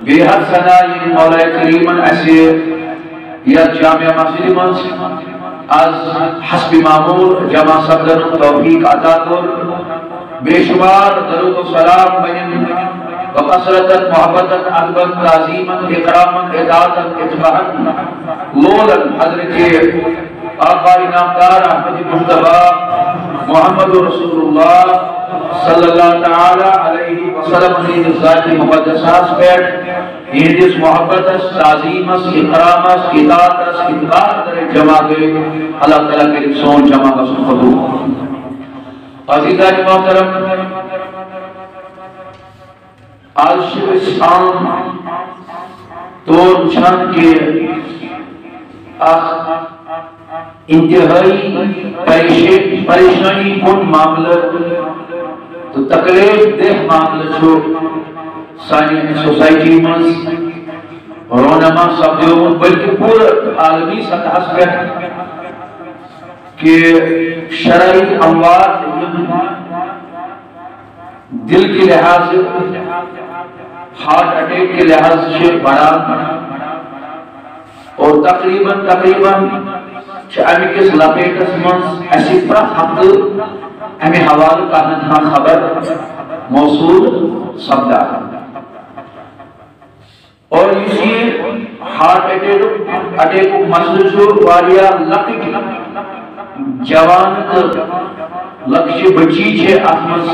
بہت سنائی مولا کریمن ایسے یا جامعہ مسجد منز از حسب معمول جمع صدر توفیق عطا کر بے شمار درود و سلام بین وقصرتت محبتت عقبت تعظیمت اقرامت اطاعتت اتباعت لولن حضرت آقا انعامدار احمد مصطفیٰ محمد رسول اللہ صلی اللہ تعالی علیہ وسلم نے ذات مقدسات پر ہندس محبت تعظیم اکرام اطاعت اتباع در جمع گئے اللہ تعالیٰ کے سون جمع کا سن عزیزان محترم آج شب اسلام طور چھان کے انتہائی پریشانی کن معاملہ تو تکلیف دہ معاملہ چھو سانی سوسائٹی منز رونما سبدیون بلکہ پورا عالمی سطح پر کہ شرعی اموات دل کے لحاظ ہارٹ اٹیک کے لحاظ سے بڑا اور تقریباً امی کس لپیٹس منز ایسی پرت حق امی حوالہ کرنا خبر موصول سپدا اور اسی ہارٹ اٹیک مسئلہ چھو واریا لکٹ جوان لکش بچی چھے احمد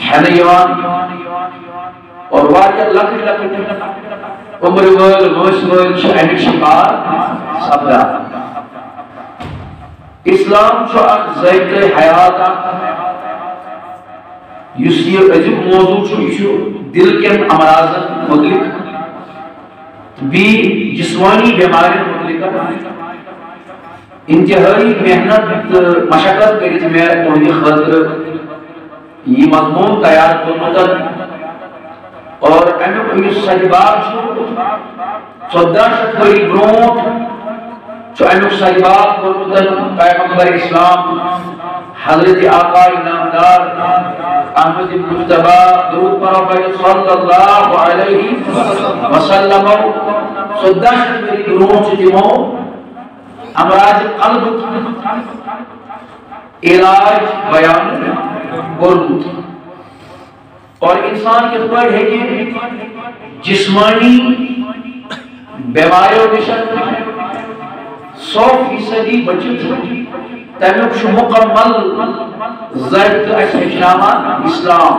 حنیوان اور واریا لکٹ عمر ول موش ول چھے امی شکار سپدا اسلام چھو اک ذائقہ حیات یہ عجیب موضوع چھو دل کے امراض متعلق بھی جسمانی بیماری متعلق انتہائی محنت مشقت کرت میں تہندِ خاطر یہ مضمون تیار کرنوت اور امیک سجباب چھو 1400 ؤری برونٹ چو امیک سجباب کرنوت پیغمبر اسلام حضرت آقا انعامدار احمد مصطفیٰ درود پر صلی اللہ علیہ وسلم 1400 ؤری برونٹ تمو امراض قلب علاج بیان کرنوت اور انسان کے پر ہے کہ جسمانی بیماریوں نشن 100% بچت تمیک شو مکمل ضرط اسلام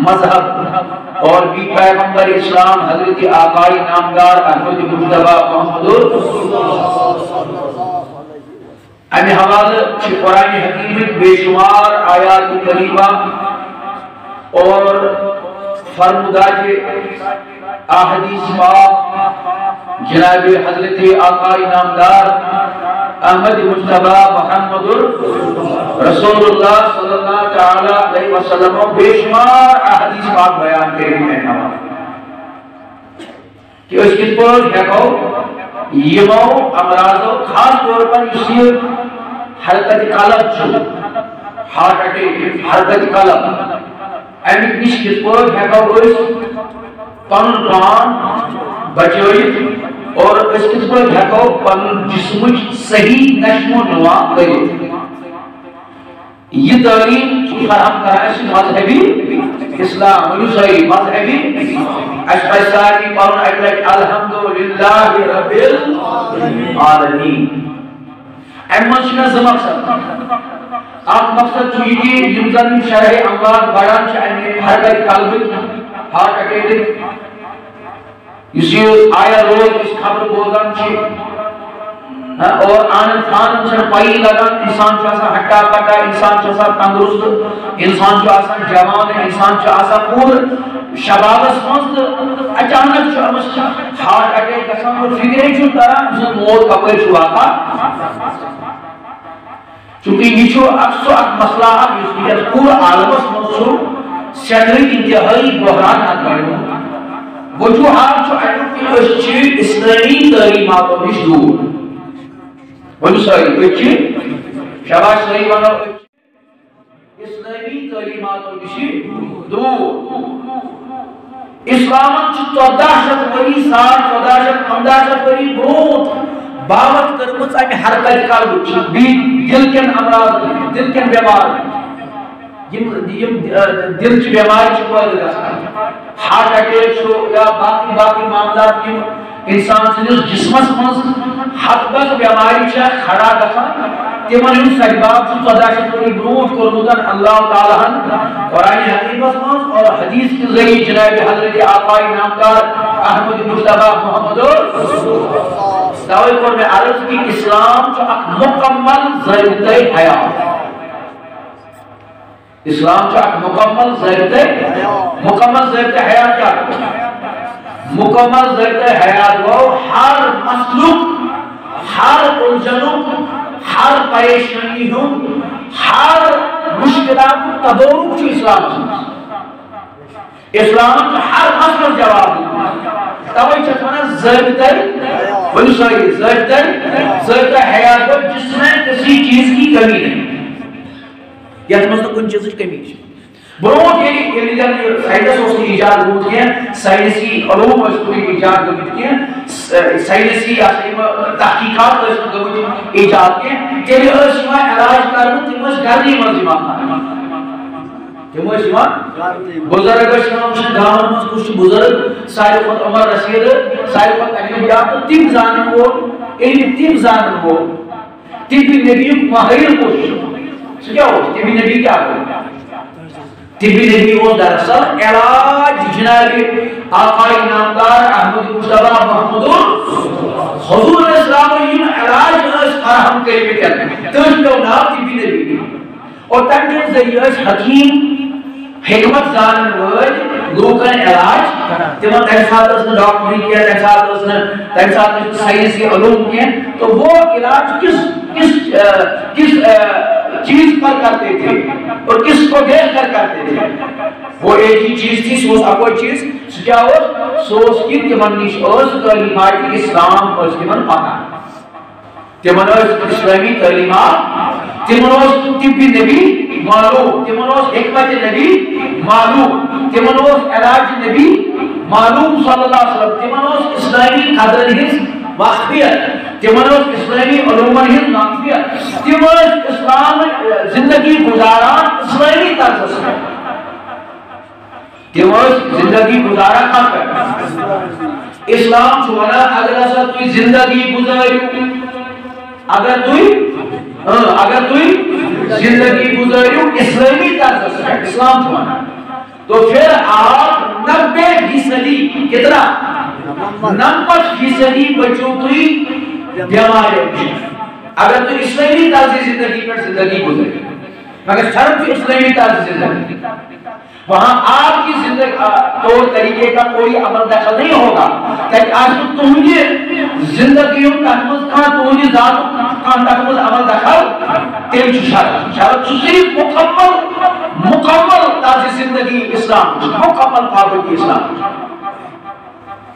مذہب اور بھی پیغمبر اسلام حضرت آقائی نامدار احمد مصطفیٰ محمد امی حوالہ چھ قرآن حکیم بے شمار آیات کریمہ اور فرمودہ کے احادیث پاک جناب حضرت آقائی نامدار احمد مصطفیٰ محمد رسول اللہ صلی اللہ تعالی علیہ وسلم بے شمار احادیث پاک بیان کریں ہیں کہ اس کس پر ہیکو یمو امراضو خاص طور پر اسی حرکت قلب چھو ہارٹ اٹیک حرکت قلب امی کس کس پر ہیکو اس پن پان بچوئی اور اس کس پر ہیکو پن جسم صحیح نشم و نما کرے یہ تعلیم فراہم کرا ہے مذہبی اسلام ونسائی مذہبی اشخاصی پرن اکلک الحمدللہ رب العالمین ایمان شنا زمقصد آپ مقصد چوئی کہ یمزن شرح امواد بڑھان چاہنے حرکت قلب ہارٹ اٹیک اسی آیا روز اس خبر بولدان چھے اور آنند خانند چھے پائی لگان انسان چھو آسا ہٹا کٹا انسان چھو آسا تندرست انسان چھو آسا جوان انسان چھو آسا پور شبابس مست اچانک چھو آسا ہارٹ اٹیک کسان اور فکرے چھو ترہ اسے موت کپر چھو آتا چونکہ یہ چھو اکسو اک مسئلہ اس کی پور عالمس مصر سیدری انتہائی بحران آتا وجوہات چھو ایٹو کی اسچی اسلامی تعلیمات و نش دور ونسائی اچھی شباش صحیح بنا اسلامی تعلیمات و نش دور اسلام 1400 ؤری 1400 ؤری برونٛٹھ باوت کٔرمٕژ امہِ حرکت قلبٕچ بیٚیہِ دل کٮ۪ن امراضن دل کٮ۪ن بٮ۪مارن یم دل چہِ بٮ۪مارِ چھِ پٲدٕ گژھان ہارٹ اٹیک چھُ یا باقی معاملات یم انسان سٕنٛدِس جسمس منٛز ہتھ بس بٮ۪مارِ چھےٚ کھڑا گژھان تمن ہُنٛد سجباب چھُ 1400 ؤری برونٛٹھ کوٚرمُت اللہ تعالیٰ ہن قرآن حکیمس منٛز اور حدیث کے ذریعے جناب حضرت آقائے نامدار احمد مصطفیٰ محمد توے کوٚر مےٚ عرض کہ اسلام چھُ اکھ مکمل ضابطۂ حیات اسلام چھُ اکھ مکمل ضابطۂ حیات کیا مکمل ضابطۂ حیات گو ہر مسلک ہر الجھنُک ہر پریشانی ہُنٛد ہر مشکلات تدورک چھُ اسلامس منٛز اسلام ہر مسلس جواب توے چھِ ونان ضابطۂ حیات گو جس میں کسی چیز کی کمی نہیں یتھ منٛز نہٕ کُنہِ چیٖزٕچ کمی چھِ برونٛٹھ ییٚلہِ زن ساینس اوس نہٕ ایجاد گوٚمُت کینٛہہ ساینسی علوم ٲسۍ نہٕ ایجاد گٔمٕتۍ کینٛہہ ساینسی یِم تحقیقات ٲسۍ نہٕ گٔمٕتۍ ایجاد کینٛہہ تیٚلہِ ٲسۍ یِوان علاج کرنہٕ تِم ٲسۍ گرنٕے منٛز یِوان تِم ٲسۍ یِوان بُزرگ ٲسۍ یِوان وٕچھنہٕ گامن منٛز کُس چھُ بُزرگ ساروی کھۄتہٕ عمر رسیٖد ساروی کھۄتہٕ اجنبیات تہٕ تِم زانن وول ییٚلہِ تِم زانن وول طبی نبیُک ماہر کُس چھُ سُہ کیٛاہ اوس طبی نبی کیٛاہ گوٚو طبی نبی اوس دراصل علاج جناب آقائے نامدار احمد مصطفیٰ محمد حضور اسلام یم علاج ٲسۍ فراہم کٔرمٕتۍ تٔمۍ پیوٚو ناو طبی نبی اور تمہِ کہِ ذٔریعہٕ ٲسۍ حکیٖم حکمت زانن وٲلۍ لوٗکن علاج تِمن تمہِ ساتہٕ ٲس نہٕ ڈاکٹری کینٛہہ تمہِ ساتہٕ ٲسۍ ساینسی علوم کینٛہہ تو وہ علاج کس چیز پر کرتے تھے اور کس کو دیکھ کر کرتے تھے وہ ایک ہی چیز تھی سوز اکوئی چیز سو کیا ہو سوز کی تمن نش اوز تعلیمات اسلام اوز تمن پانا تمن اوز اسلامی تعلیمات تمن اوز طبی نبی معلوم تمن اوز حکمت نبی معلوم تمن اوز علاج نبی معلوم صلی اللہ علیہ وسلم تمن اوز اسلامی قدر ہز واقفیت تمن اوز اسلامی علومن ہز واقفیت تمن اسلام زندگی گزاران اسلامی طرز سے تمن زندگی گزاران کھا کر اسلام چھوانا اگر ایسا توی زندگی گزاریو اگر توی زندگی گزاریو اسلامی طرز سے اسلام چھوانا تو پھر آپ 90% کتنا 90% بچوں توی بیماریوں اگر تو اسلامی طرز زندگی پر زندگی گزاری مگر شرط اسلامی طرز زندگی وہاں آپ کی زندگی طور طریقے کا کوئی عمل دخل نہیں ہوگا کہ آج تمہیں زندگیوں تحمل کھاں تمہیں ذات کھاں تحمل عمل دخل تیل شرط صرف مکمل طرز زندگی اسلام مکمل پابندی اسلام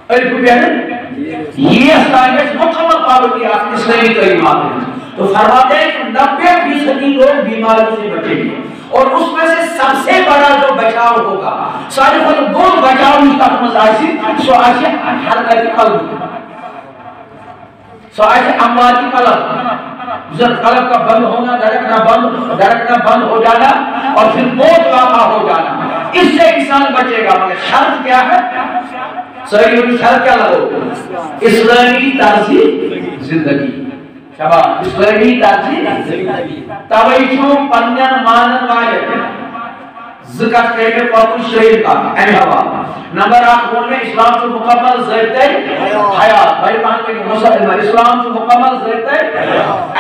الف بیان یہ اسلام مکمل پابندی اسلامی تعلیمات ہیں تو فرماتے ہیں کہ 90% لوگ بیماریوں سے بچیں گے اور اس میں سے سب سے بڑا جو بچاؤ ہوگا سارے خود بہت بچاؤ اس کا مزاجی سو آجی حرکتی قلب سو آجی امواتی قلب قلب کا بند ہونا دھڑکنا بند ہو جانا اور پھر موت واقع ہو جانا اس سے انسان بچے گا مگر شرط کیا ہے صحیح شرط کیا لگو اسلامی طرز زندگی شباب اسلامی طرز زندگی توجہ پنن مانن والے ذکر کرے پاک شریف کا اے ہوا نمبر 8 بولنے اسلام کو مکمل ضابطۂ حیات بھائی مان کے مسلمان اسلام کو مکمل ضابطۂ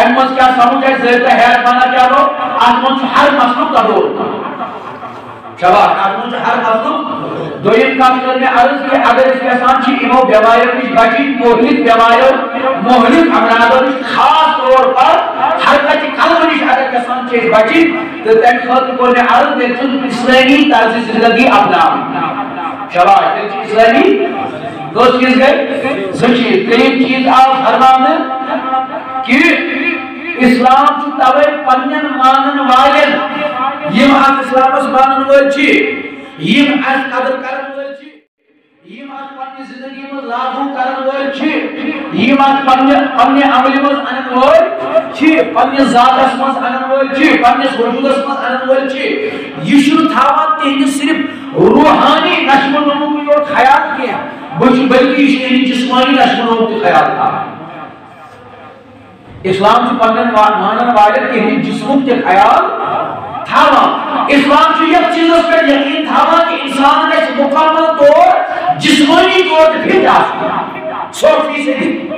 احمد کیا سمجھے ضابطۂ حیات مانا کیا ہو آدمی ہر مخلوق کا دور شباب آدمی ہر مخلوق دویم کام کرنے عرض کہ اگر اس کے آسان چی امو بیمائیوں کی بچی مہلک بیمائیوں مہلک امراضوں کی خاص طور پر حرکت قلب نیش اگر کسان چیز بچی تو تین خود کرنے عرض کہ تم اسلامی طرز زندگی اپنا شباب اسلامی دو چیز گئے سچیز تین چیز آپ فرمانے کہ اسلام چو توے پنن مانن والن یم آن اسلام اس مانن وال چی یم آن قدر کرن وال چی یہ بات پنی زندگی میں لاگو کرن وول چھ یہ بات پنی عمل میں انن وول چھ پنی ذاتس میں انن وول چھ پنی وجودس میں انن وول چھ یہ چھو تھاوان تہند صرف روحانی نشو و نمو کو خیال کیا بلکہ یہ جسمانی نشو و نمو کا خیال تھا اسلام چھ پنن مانن والے تہند جسموں کے خیال تھاوان اسلام چھ یہ چیزوں پر یقین تھاوان کہ انسان کا مکمل طور جسمانی طور پھر آسان 100%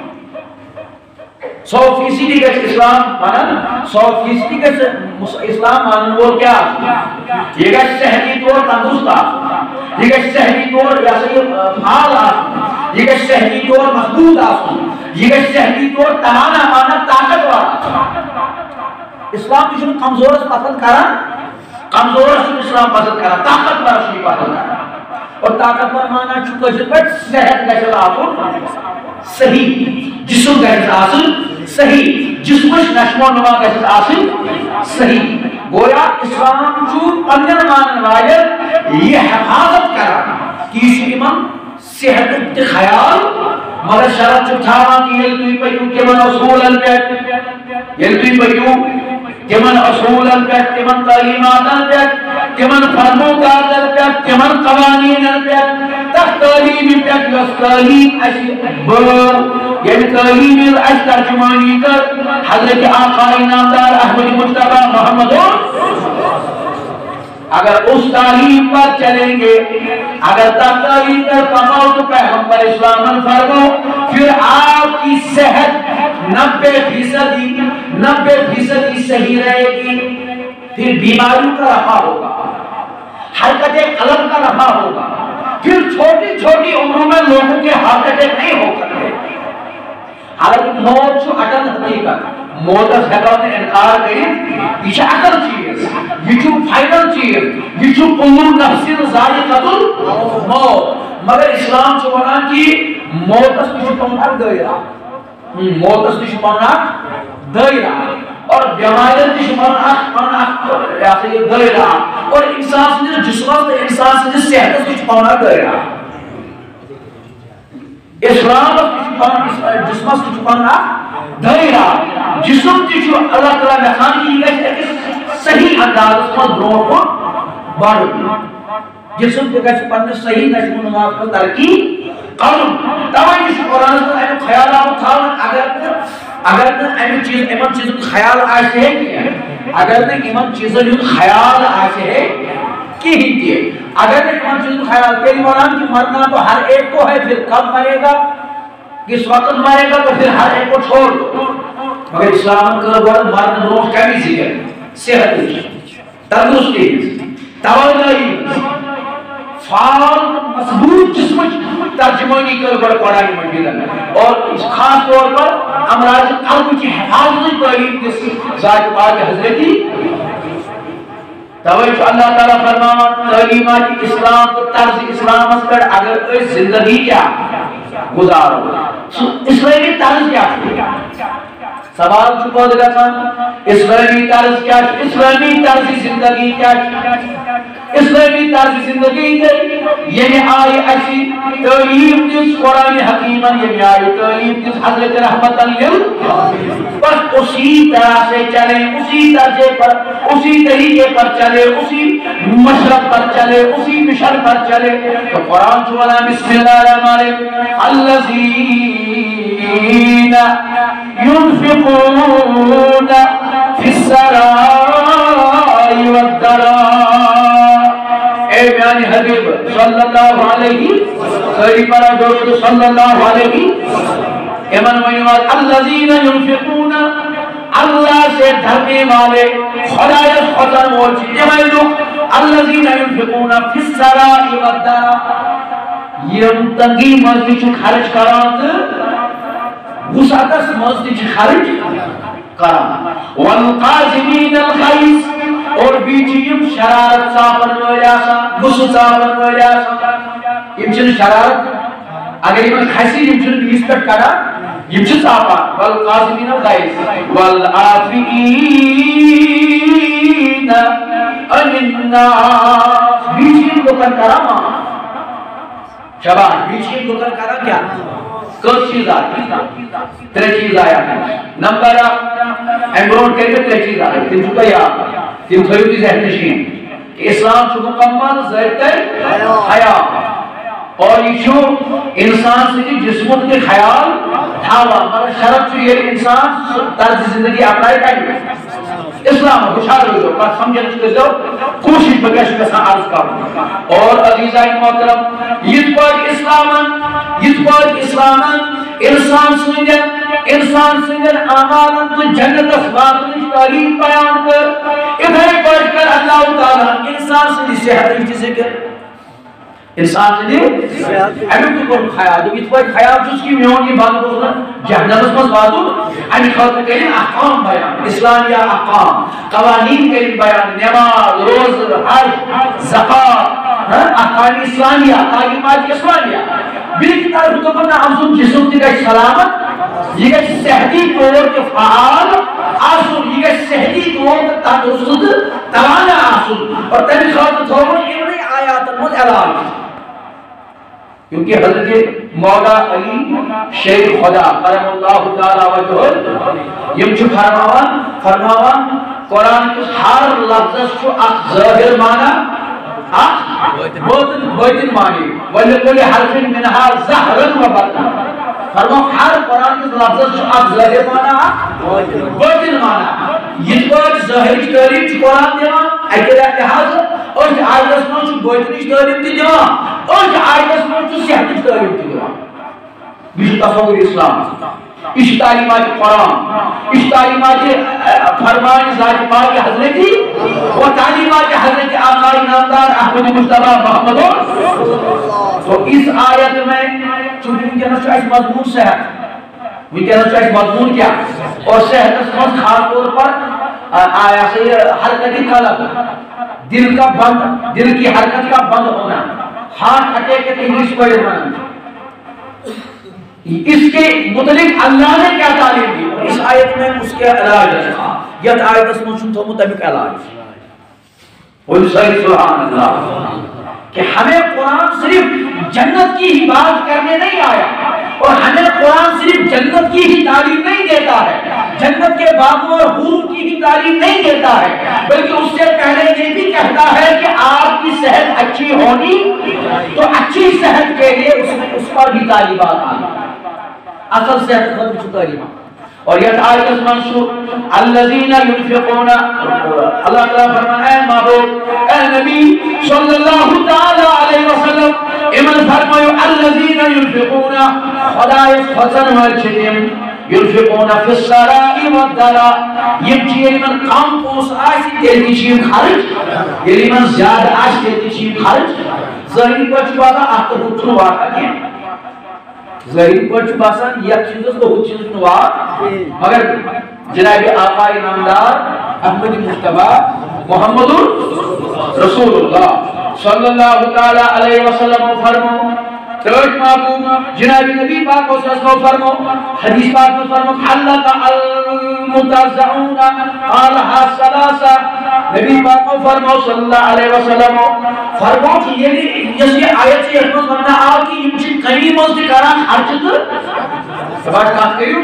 کا اسلام مانن 100% کا اسلام مانن وہ کیا یہ کا صحتی طور تندرست آسان یہ کا صحتی طور فعال آسان یہ کا صحتی طور محدود آسان یہ کا صحتی طور تمانا مانن طاقتور آسان اسلام کی کمزور پسند کران کمزور اسلام پسند کران طاقتور پسند کران اور طاقتور مانا چھو پر صحت گھر آسن صحیح جسم گھر آسن صحیح جسمش نشو و نما گھر آسن صحیح گویا اسلام چھو پنجن مانن والے یہ حفاظت کران کسی امام صحت خیال مگر شرط چھو تھاوان کہ یہ توی پیو کمن اصول پیٹ یہ توی پیو کمن اصول پیٹ کمن تعلیمات پیٹ کمن فرمو کار پیٹ کمن قوانین پیٹ تک تعلیم پیٹ یس تعلیم اسی بر یعنی تعلیم اس ترجمانی کر حضرت آقا نامدار احمد مصطفیٰ محمد اگر اس تعلیم پر چلیں گے اگر تعلیم پر پاؤ تو پیغمبر اسلام فرمو پھر آپ کی صحت 90% صحیح رہے گی پھر بیماریوں کا رفع ہوگا حرکت قلب کا رفع ہوگا پھر چھوٹی چھوٹی عمروں میں لوگوں کے ہارٹ اٹیک نہیں ہو کرتے حالانکہ موت چھو اٹل حقیقت موت از حقیقت انکار کریں یہ اٹل چیز یہ چھو فائنل چیز یہ چھو کل نفس ذائقۃ الموت مگر اسلام چھو بنا کہ موت اس چھو پناہ دائرہ موت اس چھو پناہ دائرہ اور بیماریت چھو پناہ دائرہ اور انسان سے جسمت انسان سے صحت اس چھو پناہ دائرہ اسلام جسم چھو پناہ دائرہ جسم چھو اللہ تعالیٰ مخان کی گئی صحیح انداز پر برو کو بڑھ جسم کے گئی پناہ صحیح نشم و نماز پر ترکی قلم تمہیں اس قرآن سے ایمن خیال آؤ تھا اگر ایمن چیزوں خیال آئے ہے اگر ایمن چیزوں خیال آئے ہے کہیں دیئے اگر ایمن چیزوں خیال پہلی مران کی مرنا تو ہر ایک کو ہے پھر کب مرے گا کس وقت مرے گا تو پھر ہر ایک کو چھوڑ دو مگر اسلام کا بڑا مرد روح کمی ذکر صحت تندرستی توانائی فعال مضبوط جسم ترجمانی کر بڑا قرآن مجید اور خاص طور پر امراض قلب کی حفاظت تعلیم جس ذات پاک حضرتی توجہ اللہ تعالیٰ فرمان تعلیمات اسلام تو طرز اسلام اس پر اگر کوئی زندگی کیا گزارو اسلامی طرز کیا سوال چھپو دے گا اسلامی طرز کیا اسلامی طرز زندگی کیا اسلامی طرز زندگی یہ آئی ایسی تعلیم جس قرآن حکیمن یہ آئی تعلیم جس حضرت رحمت اللہ بس اسی طرح سے چلے اسی درجے پر اسی طریقے پر چلے اسی مشرق پر چلے اسی مشر پر چلے تو قرآن چھوڑا بسم اللہ الرحمن الرحیم الذین ينفقون في السراء والضراء اے میانی حبیب صلی اللہ علیہ وسلم صلی اللہ علیہ ایمن وینوات الذین ينفقون اللہ سے دھرنے والے خدایت خطر موجی جمعی لوگ الذین ينفقون في السراء والضراء یہ تنگی مزدی چھو خرچ کرات وسعتس مزدی چھو خرچ کرات والقازمین الخیس اور بیچیم شرارت صاحبن ویلیاسا غصہ صاحبن ویلیاسا یہ چھن شرارت اگر یہ خیسی یہ چھن بیس پر کرا یہ چھن صاحبان والقازمین الخیس والعافین عن الناس بیچیم کو کر کرا شباب بیچ کی لوکل کرا کیا کس چیز آئی ترے چیز آیا نمبر ایمبرون کہتے ترے چیز آئی تم چھتا یا تم تھوئی ہوتی ذہن نشین اسلام چھو مکمل ذہت حیاء اور یہ چھو انسان سے جسمت کے خیال تھاوا مگر شرط چھو یہ انسان طرز زندگی اپنائے کہیں اسلام خوشحال ہو جو بات سمجھنے چکے جو کوشش بگیش کے ساتھ عرض کروں اور عزیزائی محترم یہ پر اسلامن انسان سنجن آمالن تو جنت اسباتنی تعلیم بیان کر ادھر پڑھ کر اللہ تعالیٰ انسان سنجی صحت کی ذکر انسان سنجی امی تو کن خیال دو ات پر خیال جس کی میون کی بات بولنا جہنم اس مز باتو امی خاطر کہیں احکام بیان اسلامیہ احکام قوانین کہیں بیان نماز روز حج زکاة احکام اسلامیہ تعلیمات اسلامیہ بیت طرف تو بنا ہم جسم کی گئی سلامت یہ گئی صحتی طور کے فعال آسل یہ گئی صحتی طور کے تندرست توانا آسل اور تنی خاطر تھوڑا ابنی آیات المد علاج کیونکہ حضرت مولا علی شیخ خدا کرم اللہ تعالی وجہ یم چھو فرماوان قرآن کے ہر لفظ چھو اک ظاہر مانا باطن معنی وَلِكُلِّ حَرْفٍ مِنْهَا زَهْرًا وَبَطْنًا فرماؤ ہر قرآن کے لفظ چھو اک ظاہر مانا باطن مانا یہ بات ظاہر کی تعلیم چھو قرآن دیوان اکیلہ لحاظ اور جو آیت میں چھو باطنی کی تعلیم دیوان اور جو آیت میں چھو صحت کی تعلیم دیوان یہ تصور اسلام اس تعلیمات قرآن اس تعلیمات فرمان ذات پاک حضرتی و تعلیمات حضرت آقای نامدار احمد مصطفیٰ محمد تو اس آیت میں چونکہ ان کے نشو اس مضمون صحت ان کے نشو اس مضمون کیا اور صحت اس مضمون خاص طور پر آیا سے حرکتی قلب دل کا بند دل کی حرکت کا بند ہونا ہارٹ اٹیک کے انگلیش پڑھے ہونا اس کے متعلق اللہ نے کیا تعلیم دی اور اس آیت میں اس کے علاج رکھا یہ آیت اس میں سنتوں مطابق علاج اور سبحان اللہ کہ ہمیں قرآن صرف جنت کی ہی بات کرنے نہیں آیا اور ہمیں قرآن صرف جنت کی ہی تعلیم نہیں دیتا ہے جنت کے باغوں اور حور کی ہی تعلیم نہیں دیتا ہے بلکہ اس سے پہلے یہ بھی کہتا ہے کہ آپ کی صحت اچھی ہونی تو اچھی صحت کے لیے اس پر بھی تعلیمات آنا اصل صحت خود کی تعلیمات اور یہ آیت اس منصور الذین ينفقون اللہ تعالیٰ فرمایا اے محبوب اے نبی صلی اللہ تعالی علیہ وسلم امن فرمایا الذین ينفقون خدای خزن والچتیم ينفقون فی السراء والضراء یہ چیز من کم پوس آسی تیلی چیز خرچ یہ من زیادہ آسی تیلی چیز خرچ ظاہری پچھ باقا آتا ہوتر واقع کیا ظاہری پچھ باسان یک چیز کو ہو چیز نوار مگر جناب آقا نامدار احمد مصطفیٰ محمد رسول اللہ صلی اللہ تعالی علیہ وسلم فرمو ترج محبوب جناب نبی پاک و سلسل فرمو حدیث پاک میں فرمو حلق المتزعون قالها سلاسا نبی پاک و فرمو صلی اللہ علیہ وسلم فرمو کہ یہ آیت سے احمد فرمنا آقی یمچن قریب از دکاران حرچت سباٹ کام کریو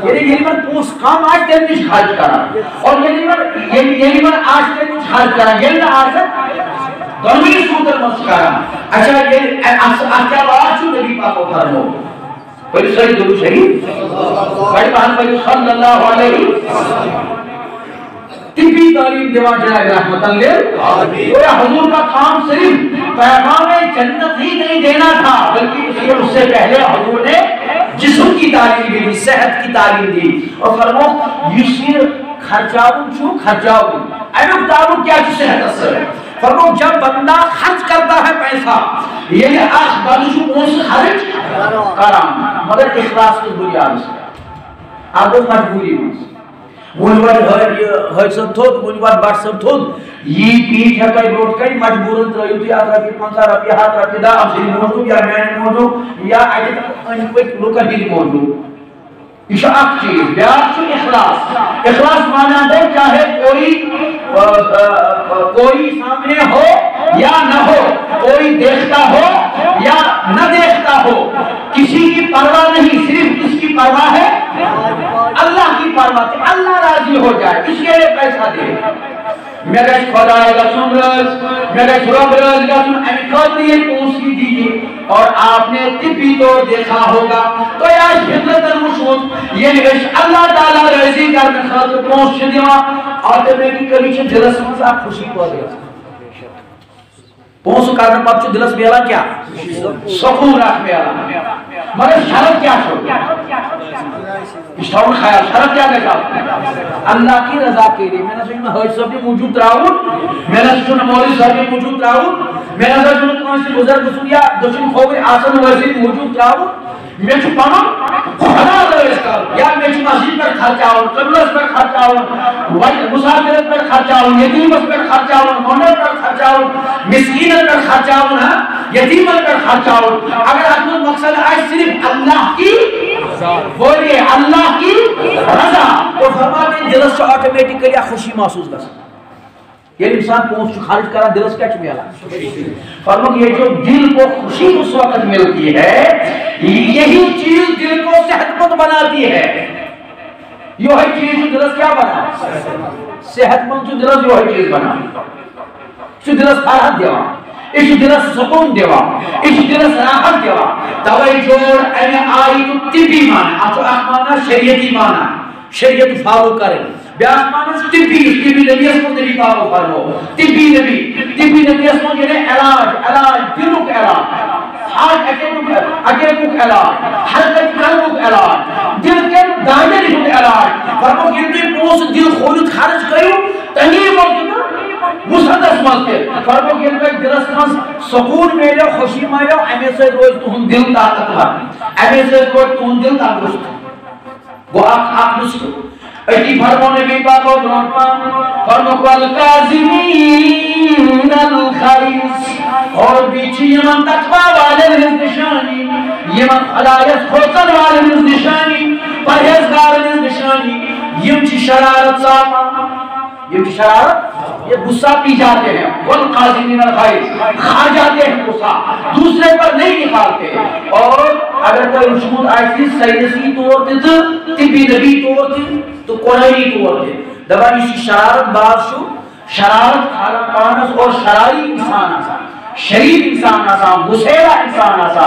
یعنی من پوس کام آج دل نیش خرچ کرا اور یعنی من آج دل نیش خرچ کرا یعنی آج دنوی سوتر مسکارا اچھا یہ احتیابات چھو نبی پاک و فرمو بڑی صحیح دلو شریف بڑی بہن بڑی صلی اللہ علیہ طبی تعلیم دیوان جناب رحمت اللہ اور حضور کا کام صرف پیغام جنت ہی نہیں دینا تھا بلکہ اس سے پہلے حضور نے جسم کی تعلیم دی صحت کی تعلیم دی اور فرمو یسیر خرچاؤں چھو خرچاؤں ایوک دارو کیا چھو صحت اثر ہے فرمو جب بندہ خرچ کرتا ہے پیسہ یہ آخ بلشو اس خرچ کرام مگر اخلاص کی بنیاد سے آپ مجبوری میں مجبور تھوڑ مجبور بڑھ سب تھوڑ یہ پیٹ ہے کوئی روٹ کئی مجبورن ترائیو تھی آدھ رفی 50 رفی ہاتھ رفی دا اب سری موجود یا میں موجود یا آئیت کوئی لوکل بھی موجود یہ اک چیز بیار چھو اخلاص مانا دے چاہے کوئی سامنے ہو یا نہ ہو کوئی دیکھتا ہو یا کسی کی پرواہ نہیں، صرف کس کی پرواہ ہے؟ اللہ کی پرواہ کہ اللہ راضی ہو جائے، اس کے لیے پیسہ دے۔ میرے خدا گژھُن رٲض، میرے رب راض گژھُن، اَمہِ خٲطرٕ یہ پونٛسہٕ دیجیے۔ اور آپ نے طبی طور دیکھا ہوگا تو یا خدمت وچھمُت ییٚلہِ أسۍ اللہ تعالیٰ رٲضی کرنہٕ خٲطرٕ پونٛسہٕ چھِ دِوان آٹومیٹِکلی چھِ دِلس منٛز اکھ خوشی پٲدٕ گژھان۔ پونٛسہٕ کرنہٕ پتہٕ چھُ دِلس میلان کیٛاہ؟ سکوٗن اکھ میلان۔ مگر شرط کیا چھُ؟ یہ چھُ تھاوُن خیال، شرط کیا گژھِ آسٕنۍ؟ اللہ کی رضا کے لیے۔ مےٚ نسا چھُنہٕ حٲجی صٲبنہِ موٗجوٗب ترٛاوُن، مےٚ نسا چھُنہٕ مولوی صٲبنہِ موٗجوٗب ترٛاوُن، مےٚ نسا چھُنہٕ کٲنٛسہِ بُزرگ سُنٛد یا دٔچھُن کھووٕرۍ آسن وٲلۍ موٗجوٗب ترٛاوُن، مےٚ چھُ پنُن خدا رٲضۍ کرُن، یا مےٚ چھُ مسجد پٮ۪ٹھ خرچاوُن، قبلس پٮ۪ٹھ خرچاوُن، مُسافِرس پٮ۪ٹھ خرچاوُن، یتیٖمس پٮ۪ٹھ خرچاوُن، مۄنڈس پٮ۪ٹھ خرچاوُن، مسکیٖنن پٮ۪ٹھ خرچاوُن، یتیٖمن پٮ۪ٹھ خرچاوُن۔ اگر اتھ منٛز مقصد آسہِ صرف اللہ کی بولیے اللہ کی رضا تو فرماتے ہیں دلس سے آٹومیٹکلی خوشی محسوس گژھان۔ یہ انسان پونسہ خرچ کرا دلس کیا ملان؟ فرمایا یہ جو دل کو خوشی اس وقت ملتی ہے یہی چیز دل کو صحت مند بناتی ہے۔ یہ چیز جو دلس کیا بنا؟ صحت مند جو دلس یہ چیز بنا، جو دلس فرحت دیوا، اس دلس سکون دیوا، اس دلس راحت دیوا۔ توے جوڑ امی آئی تو طبی مانا، اچھو اخمانا شریعتی مانا، شریعت فالو کرے۔ بیاس مانا طبی نبی اسمو نبی فالو فرمو، طبی نبی اسمو یعنی علاج دلوک علاج، ہارٹ اٹیکوک علاج، حرکت قلبوک علاج، دل کے دائرے لکھوک علاج۔ فرمو کہ پوس دل خونت خرچ کرو تنہی موقع مسحدث ملتے فرمو کہ دلس من سکون میلو خوشی میلو امی سے روز تہن دل طاقتور، امی سے روز تہن دل تندرست۔ وہ اک نسخہ اتی فرمو نبی پاک و برحمان فرمو والقاظمین الغیظ، اور بیچی یمن تقوی والے نشانی، یمن خدایت کھوچن والے نشانی، پرہیزگار نشانی، یم چی شرارت صاحب، یہ شرارت یہ غصہ پی جاتے ہیں، والقاظمین الغیظ کھا جاتے ہیں غصہ، دوسرے پر نہیں نکالتے۔ اور اگر کوئی رشمت آئی سائنسی طور تے طبی نبی طور تے تو قرآنی طور تے دبا اسی شرارت باز شو، شرارت کھانا پانس اور شراری انسان آسا، شریف انسان آسا، غصیرہ انسان آسا،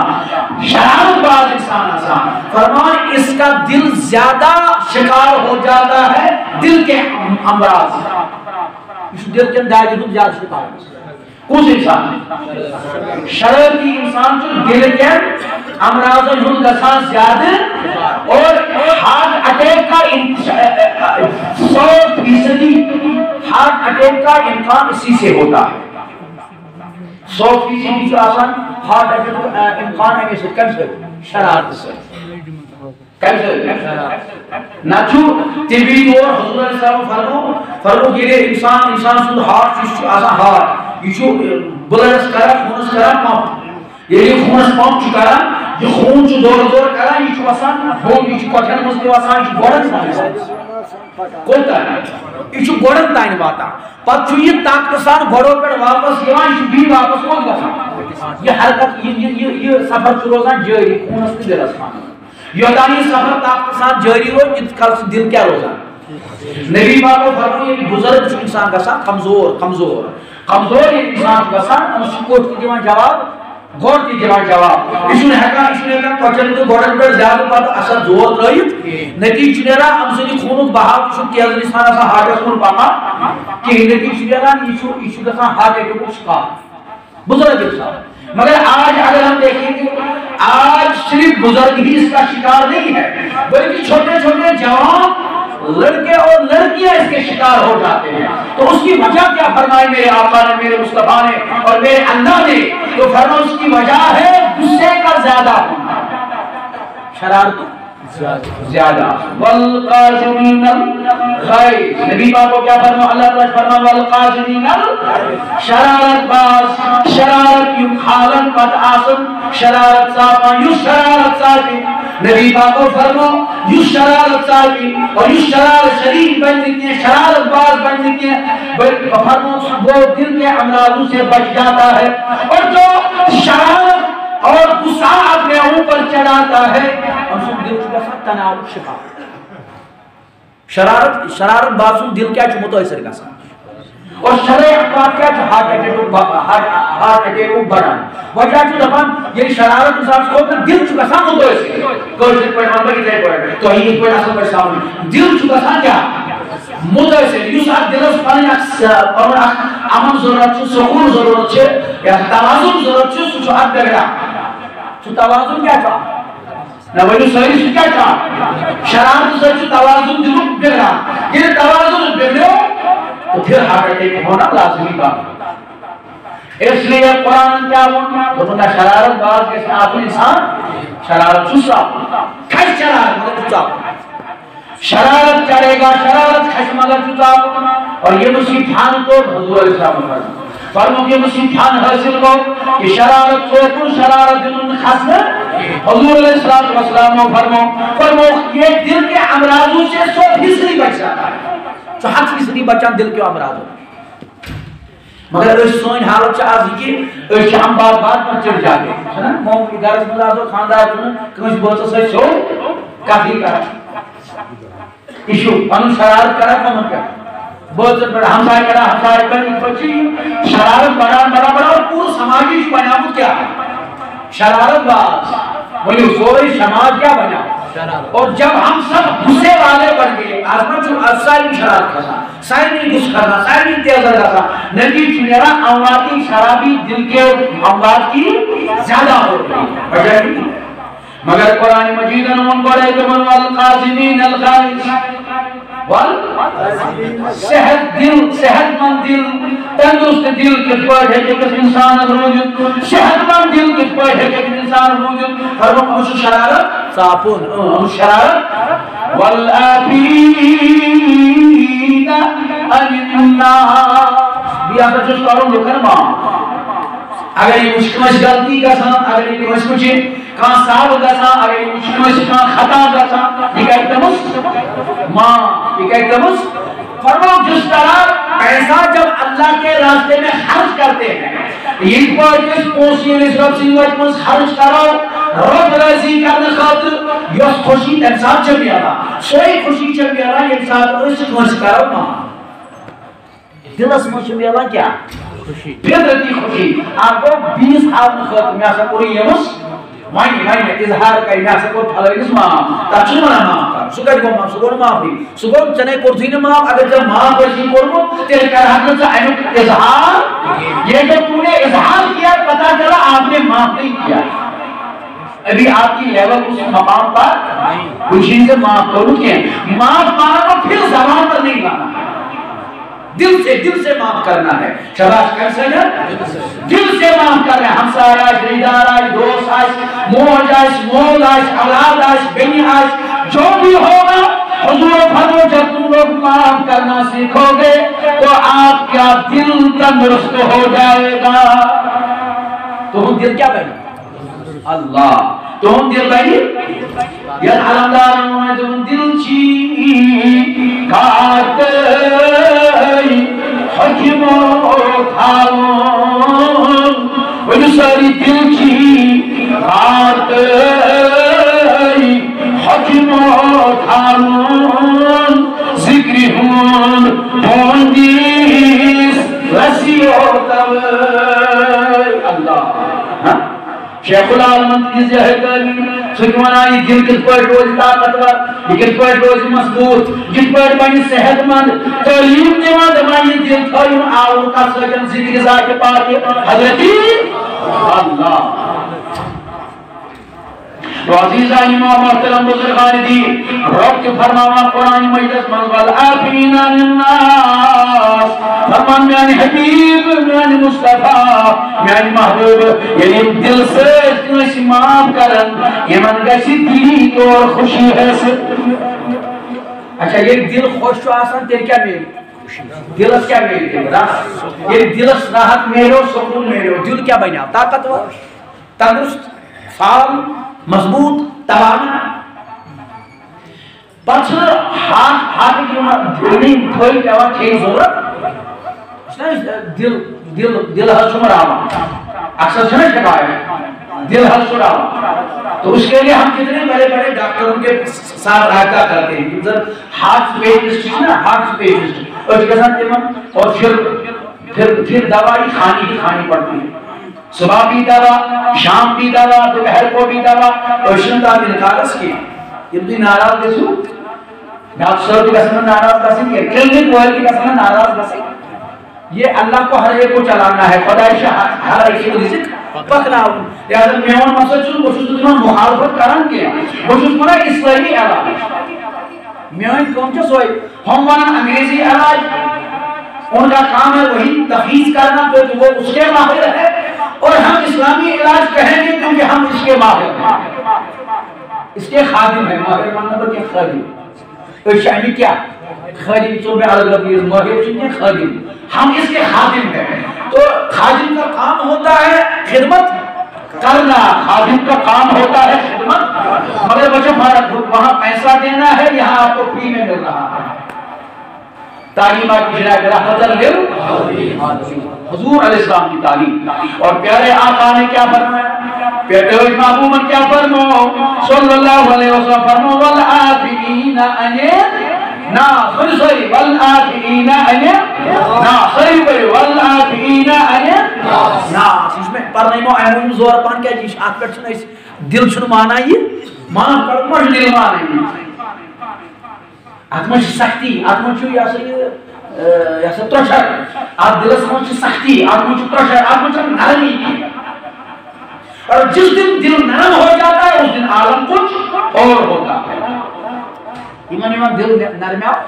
شرارت باز انسان آسا۔ فرمان اس کا دل زیادہ شکار ہو جاتا ہے دل کے امراض، اس دل کے اندر زیادہ شکار ہے۔ کس انسان؟ شرارتی انسان جو دل کے امراض گژھان زیادہ، اور ہارٹ اٹیک کا 100% ہارٹ اٹیک کا امکان اسی سے ہوتا ہے۔ 100% جو آسان ہارٹ اٹیک کا امکان ہے سے کم سے شرارت سے نچو طبی طور حضور علیہ السلام فرمو کہ انسان سن ہارٹ آسان ہارٹ یہ بلڈس کران خونس کران پمپ، یہ خونس پمپ کران یہ خون دور کران یہ وسان خون یہ کٹھن مز وسان یہ گوڑن یہ گوڑن تین واتان پتہ یہ طاقت سان گوڑوں پہ واپس یہ بی واپس کوت گژھان، یہ حرکت یہ سفر روزان جاری خونس تو دلس من، یوتان یہ سفر طاقت سان جاری روز یت کال دل کیا روزان۔ نبی پاک فرمایا یہ بزرگ انسان گژھان کمزور یہ انسان گژھان امس کوٹ دیوان جواب گوڑ تہ دیوان جواب، یہ ہیکان کٹھن تو گوڑن پہ زیادہ پتہ اثر زور ترٲیِتھ، نتیجہ نیران ام سۭتۍ خوٗنُک بہاو تیز نِسان آسان ہارٹس کُن پکان کہین، نتیجہ نیران یہ گژھان ہارٹ اٹیکُک شکار بزرگ انسان۔ مگر آج اگر ہم دیکھیں گے آج صرف بزرگ ہی اس کا شکار نہیں ہے بلکہ چھوٹے چھوٹے جوان لڑکے اور لڑکیاں اس کے شکار ہو جاتے ہیں۔ تو اس کی وجہ کیا فرمائی میرے آقا نے، میرے مصطفیٰ نے اور میرے اللہ نے؟ تو فرمایا اس کی وجہ ہے غصے کا زیادہ ہونا، شرارت زیادہ۔ والقاظمین الغیظ، نبی پاک کو کیا فرمایا؟ اللہ تعالیٰ فرمایا والقاظمین شرارت باز، شرارت یو خالن پت آسن شرارت صاحبہ یو شرارت صاحبی، نبی پاک کو فرمایا یو شرارت صاحبی اور یو شرارت شریف بن نکتے ہیں، شرارت باز بن نکتے ہیں، فرمایا وہ دل کے امراضوں سے بچ جاتا ہے۔ اور جو شرارت اور غصہ اپنے میں اوپر چڑھاتا ہے ہم سب دل چکا سا تناؤ شفا شرارت باسو دل کیا چھ متاثر گژھان اور شرع احکام کیا چھ ہارٹ اٹیک کو بڑھان وجہ چھ دپان یہ شرارت انسان کو دل چھ گژھان متاثر کٲشِر پٲٹھۍ وَنہٕ بہٕ یِتھَے پٲٹھۍ تۄہہِ یِتھ پٲٹھۍ اصل پٲٹھۍ سمجھ دل چھ گژھان کیا متاثر یُس اتھ دلس پنُن اکھ امن ضرورت چھ سکون ضرورت چھ یا توازن ضرورت چھ سُہ چھُ اتھ بگڑان سُہ توازن کیا چھ نہ ؤنِو سٲری سُہ کیا چھ شرارت سۭتۍ چھُ توازن دلُک بگڑان ییٚلہِ توازن بگڑیو تو پھر ہارٹ اٹیک ہونا لازمی بات اس لیے قرآن کیا بولنا شرارت باز کے ساتھ انسان شرارت چوسا کھش شرارت مگر چوسا شرارت کرے گا شرارت کھش مگر چوسا اور یہ مسیح تھان کو حضور علیہ السلام فرمو کہ مسیح تھان حاصل کو کہ شرارت سوکن شرارت دلن خسن حضور علیہ السلام فرمو یہ دل کے امراضوں سے 100% بچ جاتا ہے 100% بچان دل کے امراضوں مگر اس سوئن حالت سے آج کی اس ہم بات میں چڑھ جاتے ہیں موم کی گرز ملازو خاندار چنن کنس بوتا سے چھو کافی کرا ایشو انو شرارت کرا کمن کرا بوتا بڑا ہمسائے کرا بچی شرارت بڑا اور پور سماجی بنامت کیا شرارت باز بولی سوئی سماج کیا بنا اور جب ہم سب غصے والے بن گئے آزمان جو سائن شرارت کرنا سائن غص کرنا سائن تیزر کرنا نتیجہ میرا امواتی شرابی دل کے اموات کی زیادہ ہو گئی مگر قرآن مجید انہوں بڑے کمن والقازمین الغائز صحت مند دل تندرست دل کس پاٹ ہے کہ کس انسان موجود صحت مند دل کس پاٹ ہے کہ کس انسان موجود فرمو ہم شرارت صافون ہم شرارت والآفین عن الناس بھی آپ جس کروں لکھن ماں اگر یہ مشکمش غلطی کا سان اگر یہ مشکمش کان صاحب گسا اگر یہ مشکمش کان خطا گسا یہ کہتے مس ماں یہ کہتے مس فرمو جس طرح پیسہ جب اللہ کے راستے میں خرچ کرتے ہیں یہ پر اس پوسی اس رب سنوات میں خرچ کرو رب راضی کرنے خاطر یہ خوشی انسان چل گیا سوئی خوشی چل گیا انسان اس خوش کرو ماں دلس میں چل گیا کیا فطرتی خوشی آپ کو 20 آدم خط میں ایسا پوری یہ مس مائنی اظہار کئی میں ایسا کو پھلائیس ماں تاچن منا ماں کر سکر کو ماں سکر ماں بھی سکر چنے کرزین ماں اگر جب ماں پرشی کرو تیرے کر حقل سے اینو اظہار یہ جو تو نے اظہار کیا پتا چلا آپ نے معاف نہیں کیا ابھی آپ کی لیول اس مقام پر خوشی سے معاف کرو کہ معاف مانو پھر زبان پر نہیں لانا دل سے معاف کرنا ہے شباش کر سکے دل سے معاف کر رہے ہیں ہمسایہ آج ریدار آج دوست آج موج آج مول آج اولاد آج بنی آج جو بھی ہوگا حضور فرمو جب تم لوگ معاف کرنا سیکھو گے تو آپ کا دل تندرست ہو جائے گا تو ہم دل کیا بنی اللہ تو ہم دل بنی یا علمدار تم دل چی کھاتے حکم و تھاون وہ ساری دل کی بات حکم و تھاون ذکری ہون بوندیس رسی ہوتا اللہ شیخ العالم کی زہدی سکمانائی دل کس پر روز طاقتور کس پر روز مضبوط کس پر بنی صحت مند تعلیم دیوان دمائی دل تھائیوں آور کا سکن زندگی ذات پاکی حضرتی اللہ وعزیزہ امام محترم بزرگان دی رب کے فرماوان قرآن مجلس من والعافین عن الناس فرمان میانی حبیب میانی مصطفیٰ میانی محبوب یعنی دل سے کنسی معاف کرن یہ من گسی دلی اور خوشی ہے سے اچھا یہ دل خوش تو آسان تیر کیا میری دلس کیا میری یہ دلس راحت میرے ہو سکون میرے ہو دل کیا بنیا طاقتور تندرست فعال مضبوط توانا پچھ ہاتھ کی دلنی تھوئی پیوا کھیل ضرورت دل ہر شمر آمان اکثر چھنے شکایت دل حل چھڑاؤ. تو اس کے لیے ہم کتنے بڑے بڑے ڈاکٹروں کے ساتھ رابطہ کرتے ہیں. ہارٹ اسپیشلسٹ نا، ہارٹ اسپیشلسٹ اور پھر دوائی کھانی پڑتی ہے. صبح بھی دوا، شام بھی دوا، دوپہر کو بھی دوا. پیشنٹ آپ نکالس کی یہ بھی ناراض گژھو ڈاکٹر صاحب گژھن ناراض گژھن یہ کلینک وٲلۍ گژھن ناراض گژھن. یہ اللہ کو ہر ایک کو چلانا ہے. خدا ہر ایک کو رزق پکناؤن. لہذا میون مقصد چھُ بہٕ چھُس تِمن مخالفت کران کینٛہہ، بہٕ چھُس ونان اسلٲمی علاج. میٲنۍ کٲم چھِ سۄے. ہم ونان انگریزی علاج، ان کا کام ہے وہی تفویض کرنا جو وہ اس کے ماہر ہے، اور ہم اسلامی علاج کہیں گے کیونکہ ہم اس کے ماہر ہیں، اس کے خادم ہیں. ماہر ماننا کیا خادم شامی کیا خادم تو میں الگ الگ ماہر چاہیے خادم، ہم اس کے خادم ہیں. تو خادم کا کام ہوتا ہے خدمت کرنا، خادم کا کام ہوتا ہے خدمت. مگر بچوں وہاں پیسہ دینا ہے، یہاں آپ کو فری میں مل رہا ہے. تعلیمات کی جناب رحمت حضور علیہ السلام کی تعلیم. اور پیارے آقا نے کیا فرمایا؟ پیارے محبوب نے کیا فرمایا؟ صلی اللہ علیہ وسلم فرمایا والعافین عن الناس، والعافین عن الناس، والعافین عن الناس. اس میں پڑھنے میں اہم زور پان کیا جیش آت پر چھنا اس دل چھن مانا یہ مان کر مجھ دل مانا یہ اتمن سختی، اتمن یہ ترشر، ات دلس من سختی، اتمن ترشر، اتمن نرمی. اور جس دن دل نرم ہو جاتا ہے اس دن عالم کچھ اور ہوتا ہے. ایمان دل نرمیاو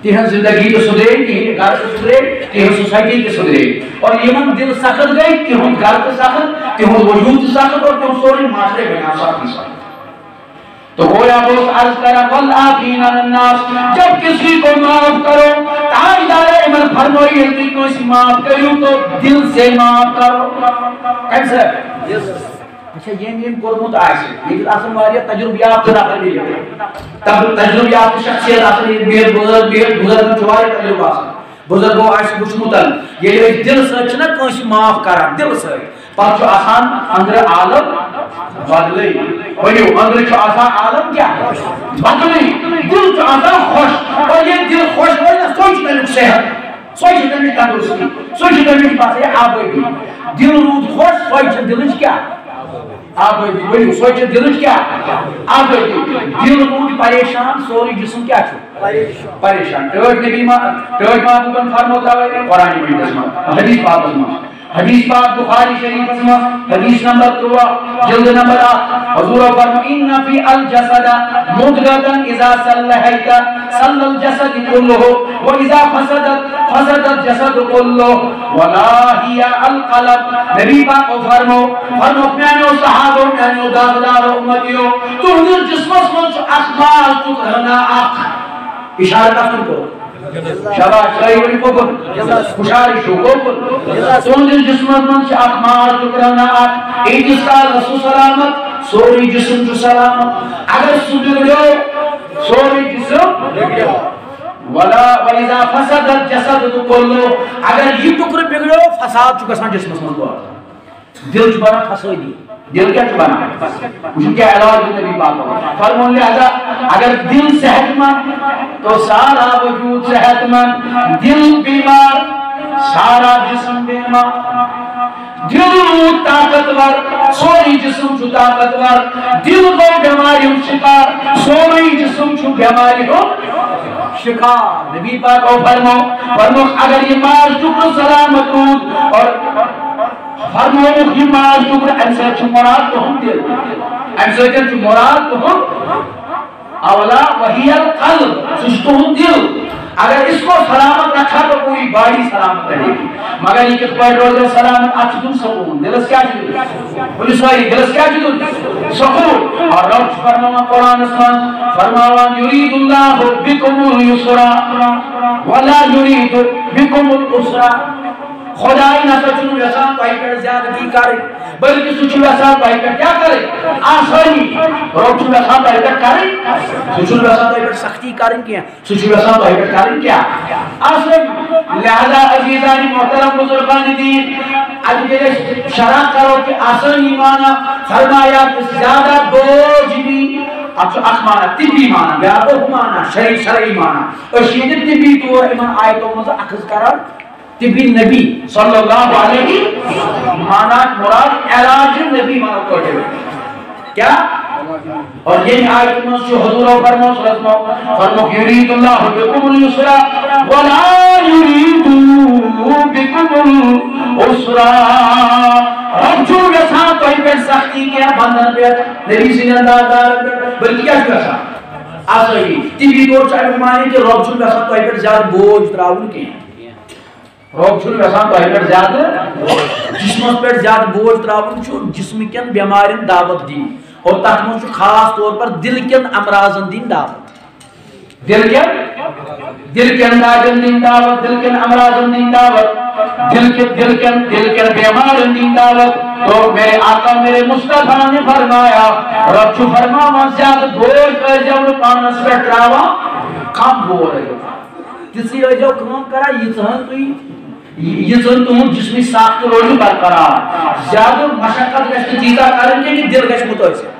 تہن زندگی تو سدرے، تہن گھر تو سدرے، تہن سوسائٹی تو سدرے. اور ایمان دل سخت گئی، تہن گھر تو سخت، تہن وجود تو سخت، اور تہن سوری معاشرے بنا سخت. تو گویا بہت عرض کرا والعافین عن الناس، جب کسی کو معاف کرو تاجدار عمر فرمائی ہے کہ کوئی معاف کرو تو دل سے معاف کرو. کیسے؟ اچھا یہ کرمت آئے لیکن اصل واریہ تجربیات نفر بھی تجربیات شخصیت اصل بیر بزرگ چوارے تجربات بزرگوں آئے وچمتن یہ دل سچ نہ کنس معاف کرا دل سچ پتہ آسان اندر عالم بدلئی ونیو اندر آسان عالم کیا بدلئی دل آسان خوش. اور یہ دل خوش ہو نا سوچ تمیک صحت، سوچ تمیک تندرستی، سوچ تمیک پاس آبادی. دل رود خوش سوچ دلچ کیا آبادی. ونیو سوچ دلچ کیا آبادی. دل رود پریشان سوری جسم کیا چھو پریشان. ٹوٹ نبی محبوبن فرموتا ہے قرآن مجید میں حدیث پاک میں، حدیث پاک بخاری شریف میں حدیث نمبر 3 جلد نمبر 8 حضور فرمایا ان فی الجسد مضغۃ اذا صلحت صلى الجسد كله واذا فسد الجسد كله ولا هي القلب. نبی پاک فرمایا میانو صحابہ میانو دادار امتیو تہندر جسمس من اخبار تو رہنا اخ اشارہ کرو شاباش شاہی کوکن خوشحالی شو کوکن تہندر جسمس من اخبار تو رہنا اخ ایجس کا رسول سلامت سوری جسم جو سلامت. اگر سبگڑو سوری جسم بگڑو ولا واذا فسد الجسد كله اگر یہ ٹکر بگڑو فساد چھ گژھان جسمس من دل چھ بنا فسادی. دل کیا چھ بنا اس کیا علاج نبی پاک فرمان لہذا اگر دل صحت مند تو سارا وجود صحت مند، دل بیمار سارا جسم بیمار. دل طاقتور سوری جسم چھو طاقتور. دل کو بیماریوں شکار سوری جسم چھو بیماریوں شکار. نبی پاک کو فرمو اگر یہ ماز ٹکر سلامت ہوں اور فرمو یہ ماز ٹکر امسے چھو مراد تو ہم دل امسے چھو مراد تو ہم اولا وہی القلب سشتو ہم دل. اگر اس کو سلامت رکھا تو پوری باڈی سلامت رہے گی. مگر یہ کس پر روز سلامت اچھتن سکون دلس کیا چیز پولیس وائی دلس کیا چیز سکون. اور رب فرماوا قرآن اسمان فرماوا یرید اللہ بکم اليسرا ولا یرید بکم العسرا. خدای نہ سچنو یسان تو پر زیادتی کریں بلکہ سچو ویسان بھائی کا کیا کریں آسانی رب چھو ویسان بھائی کا کریں سچو ویسان بھائی کا سختی کریں کیا سچو ویسان بھائی کا کریں کیا آسانی لہذا عزیزانی محترم بزرگان دین آج کے لئے شرح کرو کہ آسانی مانا فرمایا کہ زیادہ بوجھ بھی اب جو اخمانا طبی مانا بیادو مانا شرعی مانا اور شید طبی طور ایمان آیتوں مزا اخذ کرار طبی نبی صلی اللہ علیہ مانا مراد علاج نبی مانا کوٹے ہوئے کیا اور یہ آیت میں جو حضور و فرمو صلی اللہ علیہ وسلم فرمو یرید اللہ بکم اليسرا ولا یرید بکم العسرا رب جو ویسا کوئی پر سختی کیا بندن پر نبی سے اندازدار بلکہ کیا ویسا آسانی طبی طور چاہے مانے کہ رب جو ویسا کوئی پر زیادہ بوجھ تراؤن کے رب جو ویسا کوئی پر زیادہ جسم پر زیادہ بوجھ تراؤن چھو جسم کن بیمارین دعوت دی اور تحمل خاص طور پر دل کن امراضن دین دعوت دل کن امراضن دین دعوت دل کن امراضن دین دعوت دل کن بیمارن دین دعوت تو میرے آقا میرے مصطفیٰ نے فرمایا رب چھو فرمایا زیادہ بوجھ کر جب پانس پر ٹراوا کم بول رہے ہو کسی وجہ کام کرا یہ چاہن توی یہ چاہن تمہیں جسمی ساخت روزی برقرار زیادہ مشقت گشت چیزہ کریں کہ دل گشت متوسر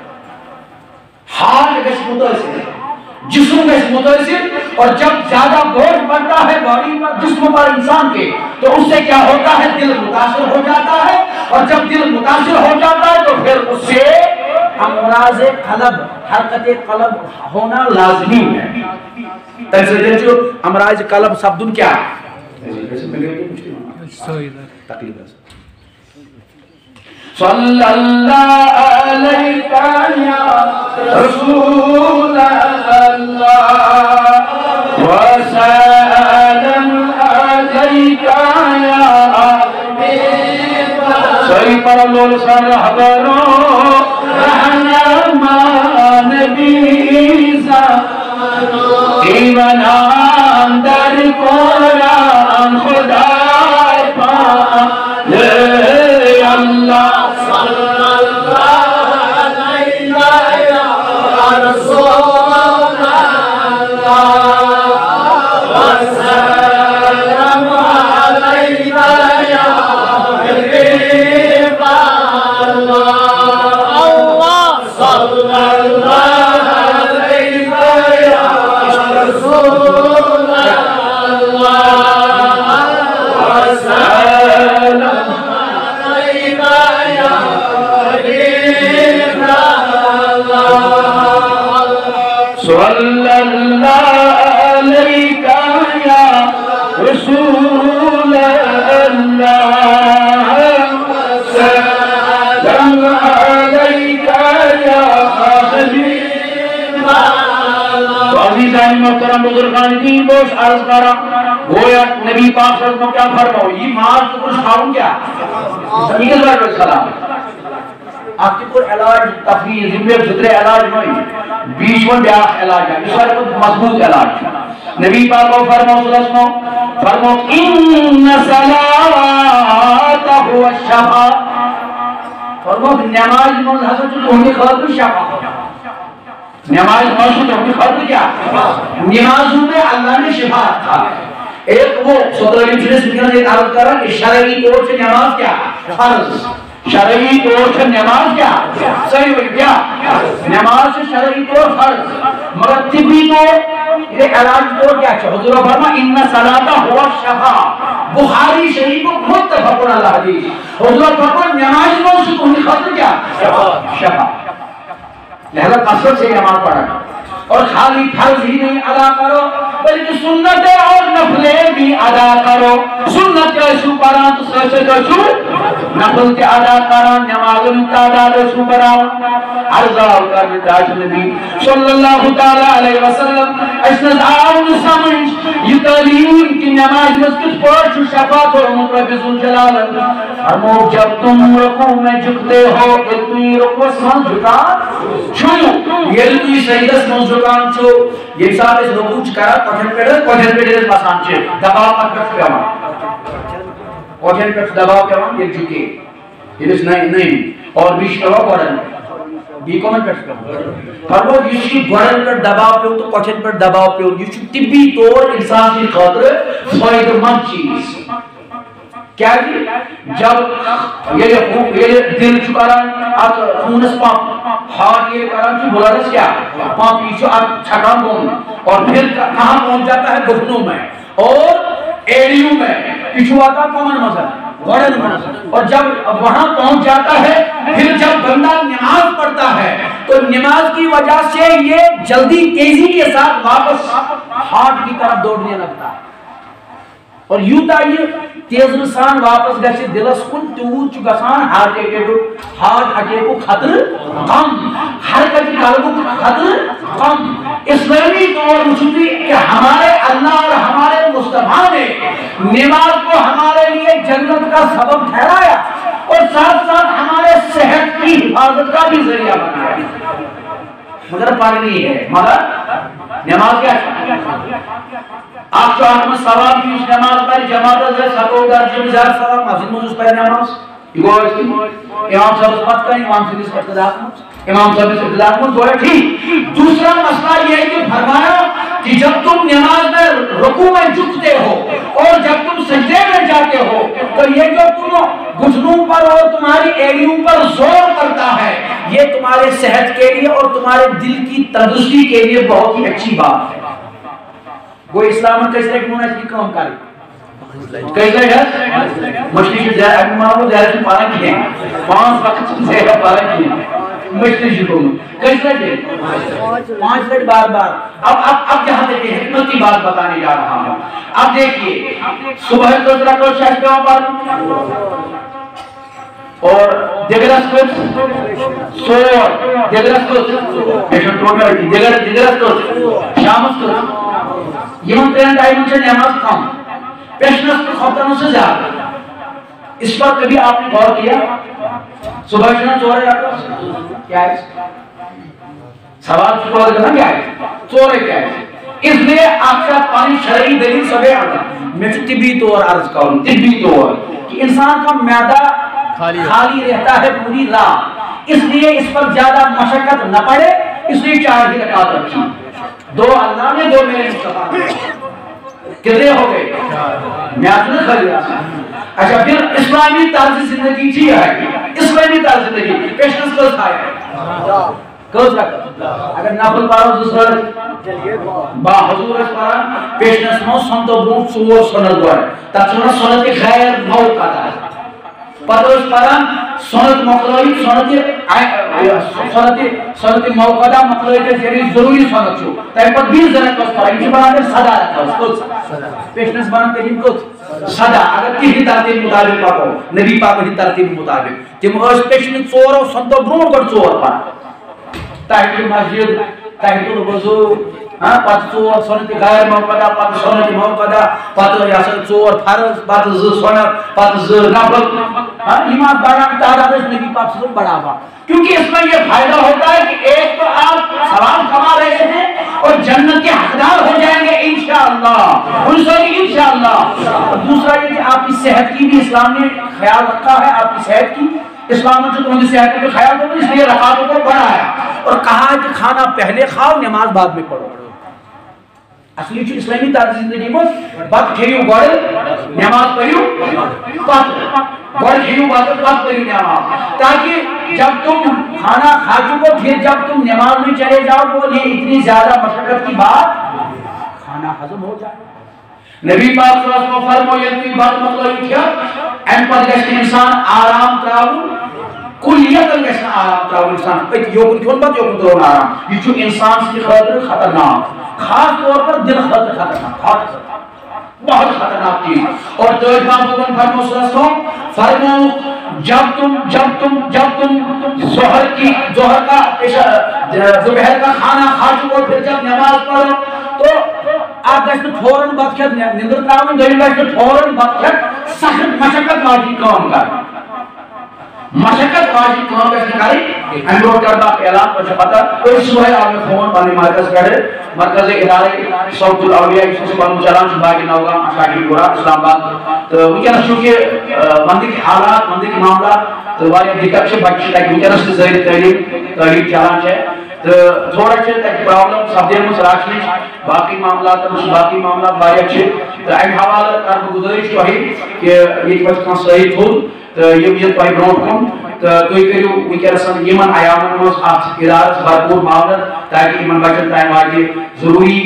حال گشت متوسر جسم گشت متوسر اور جب زیادہ بوجھ بڑھتا ہے باڈی پر جسم پر انسان کے تو اس سے کیا ہوتا ہے دل متاثر ہو جاتا ہے اور جب دل متاثر ہو جاتا ہے تو پھر اس سے امراض قلب حرکت قلب ہونا لازمی ہے تجھے جو امراض قلب سبدن کیا صلی اللہ علیہ یا رسول اللہ وسلم علیہ یا صحیح پر اللہ صلی حضروں رحمان بیزا ایمان در قرآن خدا پاک اللہ صلی اللہ علیہ یا رسول اللہ وسلم علیہ یا حبیب اللہ صلی اللہ علیہ یا رسول اللہ وسلم صلی اللہ علیہ یا رسول اللہ سلام علیہ یا حبیب اللہ عزیزان محترم بزرگان دین بوش عرض کرا گویا نبی پاک صلی اللہ علیہ وسلم کیا فرماؤ یہ ماں تو کچھ کھاؤں کیا صلی اللہ علیہ وسلم آپ کی کوئی علاج تفریح ذمہ فطر علاج نہیں بیچ میں بیا علاج ہے اس پر مضبوط علاج نبی پاک کو فرماؤ صلی اللہ علیہ وسلم فرماؤ ان صلاۃ هو الشفاء فرماؤ نماز میں حضرت تمہیں خاطر شفا نماز میں تمہیں خاطر کیا نمازوں میں اللہ نے شفا رکھا ہے ایک وہ صدر علی جنس مکرم نے عرض کرا کہ شرعی طور سے نماز کیا فرض شرعی طور سے نماز کیا صحیح ہوئی کیا نماز سے شرعی طور فرض مگر طبی طور یہ علاج طور کیا چھو حضور فرما ان صلاۃ هو الشفاء بخاری شریف کو متفق علیہ حدیث حضور فرما نماز میں سے تمہیں خاطر کیا شفا لہذا قصد سے نماز پڑھا اور خالی فرض ہی نہیں ادا کرو بلکہ سنتیں اور نفلیں بھی ادا کرو سنت کے سو پڑھا تو سچے جو سو نفل کے ادا کرا نماز تعداد سو پڑھا عرضہ کر داش نبی صلی اللہ تعالی علیہ وسلم اسناد آؤں سمجھ یہ تعلیم کی نماز مسجد پر جو شفاعت اور رب ذل جلال فرمو جب تم رکوع میں جھکتے ہو اتنی رکوع سن جھکا چھو یہ اتنی سجدہ سن جھکان چھو یہ ساتھ اس رکوع کرا کوٹھن پیڑے پسان چھے دباؤ مت پیڑ پیوان کوٹھن پیڑ دباؤ پیوان یہ جھکے یہ نہیں اور بھی شروع کریں بی کامنٹ پیٹ کریں فرمو یہ گوڑن پر دباؤ پیو تو کچھن پر دباؤ پیو یہ طبی طور انسان کی خاطر فائدہ مند چیز کیا جی جب یہ دل چکاران ات خونس پمپ ہارٹ یہ کران چھ بلڈس کیا پمپ یہ چھٹان بون اور پھر کہاں پہنچ جاتا ہے گھٹنوں میں اور ایڑیوں میں یہ آتا کامن مسئلہ گوڑن میں اور جب وہاں پہنچ جاتا ہے پھر جب بندہ نماز پڑھتا ہے تو نماز کی وجہ سے یہ جلدی تیزی کے ساتھ واپس ہارٹ کی طرف دوڑنے لگتا ہے اور یوتا یہ تیز انسان واپس گھر دلس کن تیوت گسان ہارٹ اٹیک کو خطر کم حرکت قلب کو خطر کم اسلامی طور وچھتی کہ ہمارے اللہ اور ہمارے مصطفیٰ نے نماز کو ہمارے لیے جنت کا سبب ٹھہرایا اور ساتھ ساتھ ہمارے صحت کی حفاظت کا بھی ذریعہ بنایا مگر پڑھنی ہے مگر نماز کیا ہے آپ جو آدم ثواب کی اس نماز پر جماعت ہے سکو درجہ بزار ثواب مسجد میں اس پر نماز امام صاحب اس بات کریں امام صاحب اس پر امام صاحب اس اطلاق میں جو ہے ٹھیک دوسرا مسئلہ یہ ہے کہ فرمایا کہ جب تم نماز میں رکوع میں جھکتے ہو اور جب تم سجدے میں جاتے ہو تو یہ جو تم گھٹنوں پر اور تمہاری ایڑیوں پر زور کرتا ہے یہ تمہارے صحت کے لیے اور تمہارے دل کی تندرستی کے لیے بہت ہی اچھی بات ہے وہ اسلام میں کیسے کیوں نہیں کام کرے کیسے ہے مشرق ابھی مانو زیادہ سے پارا کیے 5 وقت سے پارا کیے مشرق میں کیسے ہے 5 منٹ بار بار اب جہاں دیکھیں حکمت کی بات بتانے جا رہا ہوں اب دیکھیے صبح دوسرا کو شاید کیوں پڑھ اور دیگرس کو سور دیگرس کو ایشن پروگرام کی دیگرس کو شامس کو یہاں تیرن ٹائم سے نماز کم پیشنس کو خطروں سے زیادہ اس پر کبھی آپ نے غور کیا صبح شنا چورے جاتا کیا ہے سوال چکوہ کرنا کیا ہے چورے کیا ہے اس لیے آپ کا پانی شرعی دلیل سبے آتا میں طبی طور عرض کروں طبی طور کہ انسان کا معدہ خالی رہتا ہے پوری رات اس لیے اس پر زیادہ مشقت نہ پڑے اس لیے 4 ہی رکعت رکھی 2 اللہ نے 2 میرے مصطفیٰ کتنے ہو گئے میں آپ نے خالی اچھا پھر اسلامی طرز زندگی جی ہے اسلامی طرز زندگی پیشنس کو کھایا کس رکھا اگر نافل پارو دوسرا با حضور اس پارا پیشنس نو سنتو برون 4 سنت گوئے تاچونا سنت غیر موقع ہے پدوش پران سنت مقلوی سنت موقعہ مقلوی کے ذریعے ضروری سنت چھو تاہی پر 20 جنت کو سپارا انچی بناتے صدا رکھتا اس کو پیشنس بناتے ہیں کچھ صدا اگر کی ترتیب مطابق پاکو نبی پاکو ہی ترتیب مطابق تم اس پیشنس 4 اور سنتو برون کر 4 پا تاہی مسجد تاہی تو وضو پت 4 سنت غیر موقعہ پت سنت موقعہ پت یاسر 4 فرض پت 2 سنت پت 2 نفل ایمان بڑا تعداد اس نبی پاک سے بڑا با کیونکہ اس میں یہ فائدہ ہوتا ہے کہ ایک تو آپ ثواب کما رہے ہیں اور جنت کے حقدار ہو جائیں گے انشاءاللہ انشاءاللہ دوسرا یہ کہ آپ کی صحت کی بھی اسلام نے خیال رکھا ہے آپ کی صحت کی اسلام نے تمہیں صحت کا خیال رکھا اس لیے رکعتوں کو بڑھایا اور کہا کہ کھانا پہلے کھاؤ نماز بعد میں پڑھو اصلی چھ اسلامی طرز زندگی میں بات کھیو گوڑے نماز پڑھیو گوڑے کھیو بات پڑھیو نماز تاکہ جب تم کھانا کھا چکو پھر جب تم نماز میں چلے جاؤ تو یہ اتنی زیادہ مشقت کی بات کھانا ہضم ہو جائے نبی پاک صلی اللہ علیہ وسلم فرمو یہ بات مطلب کیا ان پر جیسے انسان آرام تراؤ کلیت جیسے آرام تراؤ انسان یوکن کیون بات یوکن ترون آرام یہ جو انسان سے خطرناک خاص طور پر دل خطرناک بہت خطرناک چیز اور تو امام بکن فرمو صلی اللہ علیہ وسلم فرمو جب تم ظہر کا دوپہر کا کھانا کھا چکو پھر جب نماز پڑھو تو آپ گشت فوراً بات کیا نندر تراؤں دوئی گشت فوراً بات کیا سخت مشقت واجی کام کر مشقت واجی کام کیسے کری انڈور کردہ اعلان کو چھپاتا تو اس صبح آپ نے فون پانی مرکز کرے مرکز ادارے صوت الاولیاء اس سے پانو چلان شباہ کی نوگام اشاکی پورا اسلام آباد تو وہ کیا نشو کہ مندی کی حالات مندی کی معاملات تو واریاہ دقت چھ بچہ تک ونکس تہ زٲیِد تعلیم چلان ہے تو تھوڑا چھ تک پرابلم سپدیمٕژ راشنٕچ باقی معاملات واریاہ چھ تو امہ حوالہ کر بہٕ گزٲرِش تۄہہِ کہ ییٚتہِ وَسہِ کانٛہہ صحیح تھوٚد تو یم یہ تۄہہِ برونٛٹھ کُن تو تُہۍ کٔرِو ونکس یمن عیامن منٛز اتھ ادارس بھرپوٗر معاونت تاکہ یمن بچن تام واتہِ ضروری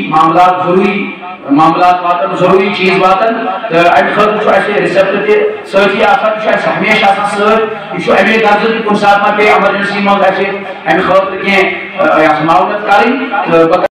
معاملات واتن ضروری چیز واتن تو امہ خاطر چھُ اَسہِ رِسیپٹ تہِ سۭتی آسان چھُ اَسہِ ہمیشہ آسان سۭتۍ یہِ چھُ امی غرضہٕ کہِ کُنہِ ساتہٕ ما پیٚیہِ ایمرجنسی منٛز اَسہِ امہِ خٲطرٕ کینٛہہ معاونت کرٕنۍ تہٕ